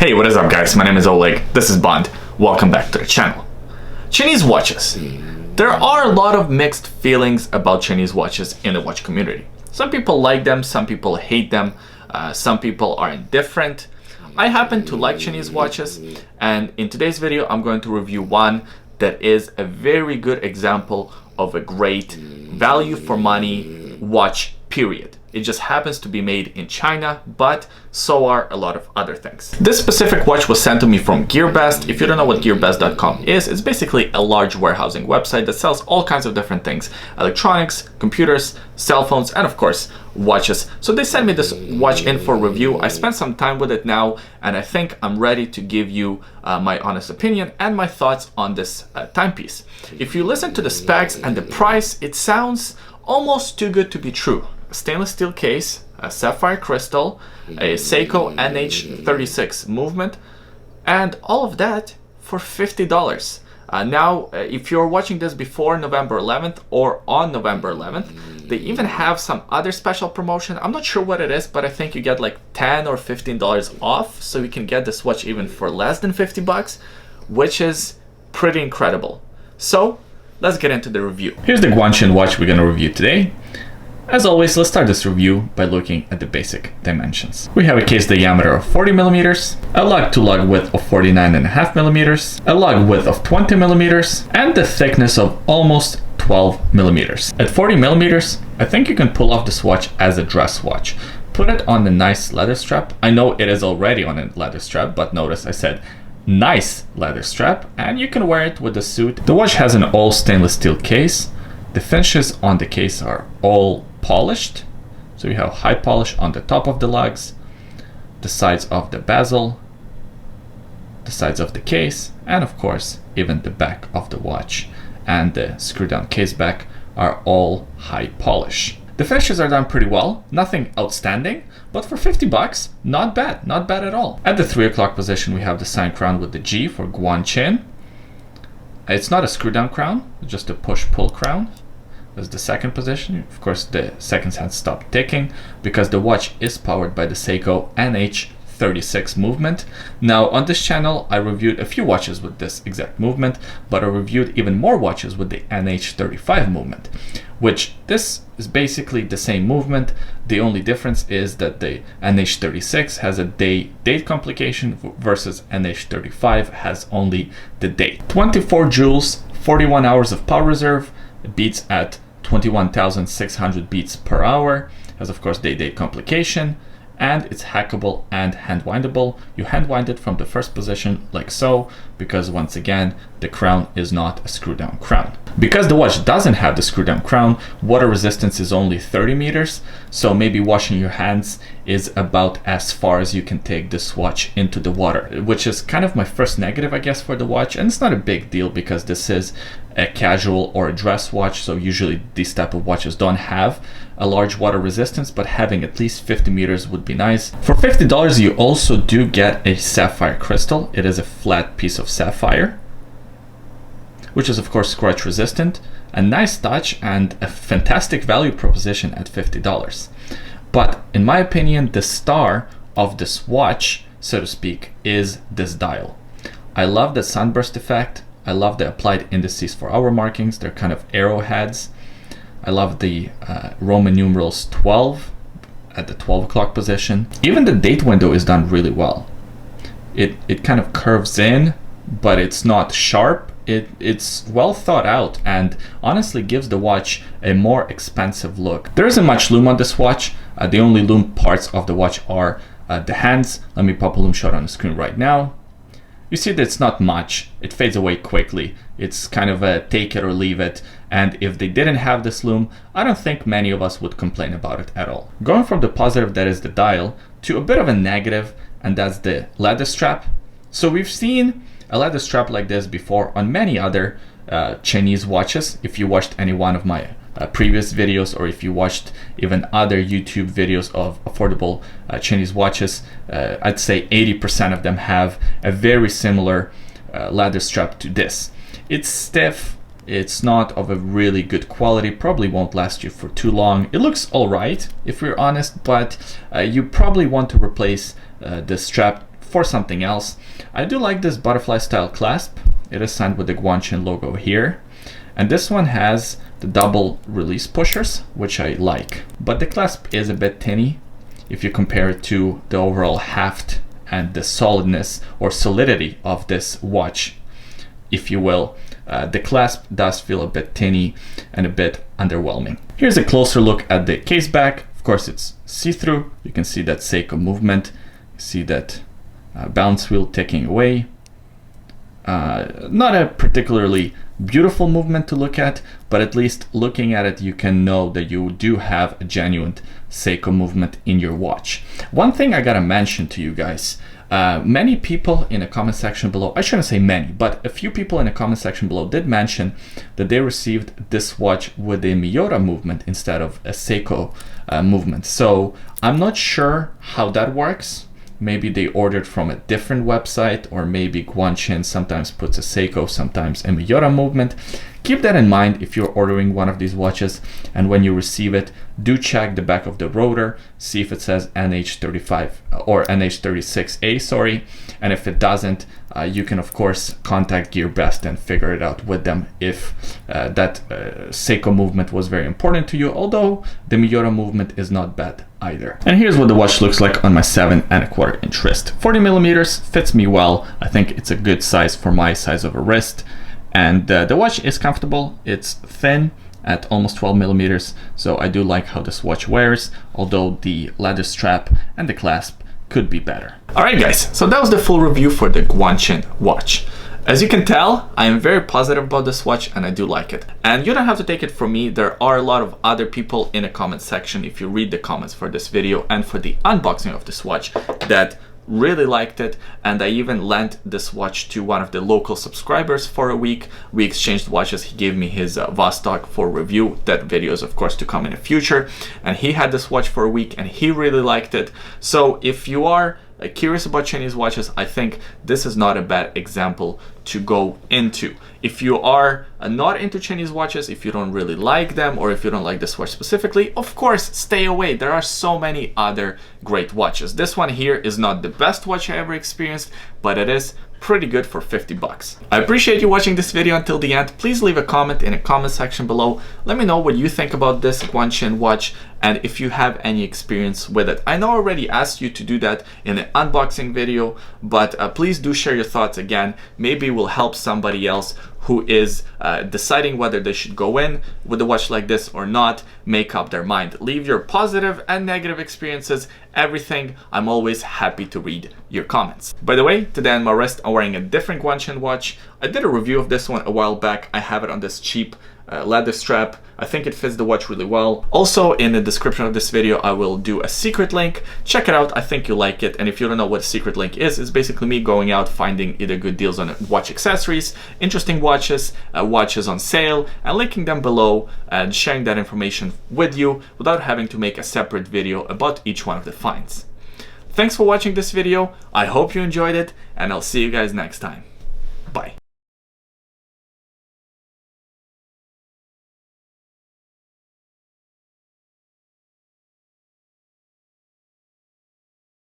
Hey, what is up guys? My name is Oleg, this is Bond. Welcome back to the channel. Chinese watches. There are a lot of mixed feelings about Chinese watches in the watch community. Some people like them, some people hate them, some people are indifferent. I happen to like Chinese watches, and in today's video I'm going to review one that is a very good example of a great value for money watch, period. It just happens to be made in China, but so are a lot of other things. This specific watch was sent to me from GearBest. If you don't know what GearBest.com is, it's basically a large warehousing website that sells all kinds of different things. Electronics, computers, cell phones, and of course, watches. So they sent me this watch in for review. I spent some time with it now, and I think I'm ready to give you my honest opinion and my thoughts on this timepiece. If you listen to the specs and the price, it sounds almost too good to be true. A stainless steel case, a sapphire crystal, a Seiko NH36 movement, and all of that for $50. Now, if you're watching this before November 11th or on November 11th, they even have some other special promotion. I'm not sure what it is, but I think you get like $10 or $15 off, so you can get this watch even for less than 50 bucks, which is pretty incredible. So let's get into the review. Here's the Guanqin watch we're gonna review today. As always, let's start this review by looking at the basic dimensions. We have a case diameter of 40 millimeters, a lug to lug width of 49.5 millimeters, a lug width of 20 millimeters, and the thickness of almost 12 millimeters. At 40 millimeters, I think you can pull off this watch as a dress watch. Put it on the nice leather strap. I know it is already on a leather strap, but notice I said nice leather strap, and you can wear it with a suit. The watch has an all stainless steel case. The finishes on the case are all polished, so you have high polish on the top of the lugs, the sides of the bezel, the sides of the case, and of course even the back of the watch and the screw down case back are all high polish. The finishes are done pretty well, nothing outstanding, but for 50 bucks, not bad at all. At the 3 o'clock position we have the sign crown with the G for Guanqin. It's not a screw down crown, it's just a push pull crown. That's the second position. Of course, the seconds hand stopped ticking because the watch is powered by the Seiko NH36 movement. Now, on this channel, I reviewed a few watches with this exact movement, but I reviewed even more watches with the NH35 movement, which this is basically the same movement. The only difference is that the NH36 has a date complication versus NH35 has only the date. 24 joules, 41 hours of power reserve, beats at 21,600 beats per hour, has of course date complication, and it's hackable and hand windable. You hand wind it from the first position like so, because once again the crown is not a screw down crown. Because the watch doesn't have the screw down crown, water resistance is only 30 meters, so maybe washing your hands is about as far as you can take this watch into the water, which is kind of my first negative, I guess, for the watch. And it's not a big deal because this is a casual or a dress watch, so usually these type of watches don't have a large water resistance, but having at least 50 meters would be nice. For $50 you also do get a sapphire crystal. It is a flat piece of sapphire, which is of course scratch resistant, a nice touch and a fantastic value proposition at $50. But in my opinion, the star of this watch, so to speak, is this dial. I love the sunburst effect. I love the applied indices for hour markings. They're kind of arrowheads. I love the Roman numerals 12 at the 12 o'clock position. Even the date window is done really well. It kind of curves in, but it's not sharp. It's well thought out and honestly gives the watch a more expensive look. There isn't much lume on this watch. The only lume parts of the watch are the hands. Let me pop a lume shot on the screen right now. You see that it's not much. It fades away quickly. It's kind of a take it or leave it. And if they didn't have this lume, I don't think many of us would complain about it at all. Going from the positive, that is the dial, to a bit of a negative, and that's the leather strap. So we've seen a leather strap like this before on many other Chinese watches. If you watched any one of my previous videos, or if you watched even other YouTube videos of affordable Chinese watches, I'd say 80% of them have a very similar leather strap to this. It's stiff, it's not of a really good quality, probably won't last you for too long. It looks alright if we're honest, but you probably want to replace the strap for something else. I do like this butterfly style clasp. It is signed with the Guanqin logo here. And this one has the double release pushers, which I like. But the clasp is a bit tinny if you compare it to the overall heft and the solidness or solidity of this watch, if you will. The clasp does feel a bit tinny and a bit underwhelming. Here's a closer look at the case back. Of course, it's see-through. You can see that Seiko movement. You see that balance wheel ticking away. Not a particularly beautiful movement to look at, but at least looking at it, you can know that you do have a genuine Seiko movement in your watch. One thing I gotta mention to you guys, many people in the comment section below, I shouldn't say many, but a few people in the comment section below did mention that they received this watch with a Miyota movement instead of a Seiko movement. So I'm not sure how that works. Maybe they ordered from a different website, or maybe Guanqin sometimes puts a Seiko, sometimes a Miyota movement. Keep that in mind if you're ordering one of these watches, and when you receive it, do check the back of the rotor, see if it says NH35 or NH36a, sorry. And if it doesn't, you can of course contact GearBest and figure it out with them if that Seiko movement was very important to you, although the Miyota movement is not bad either. And here's what the watch looks like on my 7¼ inch wrist. 40 millimeters fits me well. I think it's a good size for my size of a wrist. And the watch is comfortable. It's thin at almost 12 millimeters. So I do like how this watch wears, although the leather strap and the clasp could be better. All right, guys, so that was the full review for the Guanqin watch. As you can tell, I am very positive about this watch and I do like it. And you don't have to take it from me. There are a lot of other people in the comment section, if you read the comments for this video and for the unboxing of this watch, that really liked it. And I even lent this watch to one of the local subscribers for a week. We exchanged watches. He gave me his Vostok for review. That video is of course to come in the future. And he had this watch for a week and he really liked it. So if you are curious about Chinese watches, I think this is not a bad example to go into. If you are not into Chinese watches, if you don't really like them, or if you don't like this watch specifically, of course, stay away. There are so many other great watches. This one here is not the best watch I ever experienced, but it is pretty good for 50 bucks. I appreciate you watching this video until the end. Please leave a comment in the comment section below. Let me know what you think about this Guanqin watch and if you have any experience with it. I know I already asked you to do that in the unboxing video, but please do share your thoughts again. Maybe it will help somebody else who is deciding whether they should go in with a watch like this or not, make up their mind. Leave your positive and negative experiences, everything. I'm always happy to read your comments. By the way, today on my wrist, I'm wearing a different Guanqin watch. I did a review of this one a while back. I have it on this cheap leather strap. I think it fits the watch really well. Also, in the description of this video, I will do a secret link. Check it out. I think you'll like it. And if you don't know what a secret link is, it's basically me going out finding either good deals on watch accessories, interesting watches, watches on sale, and linking them below and sharing that information with you without having to make a separate video about each one of the finds. Thanks for watching this video. I hope you enjoyed it, and I'll see you guys next time. Bye.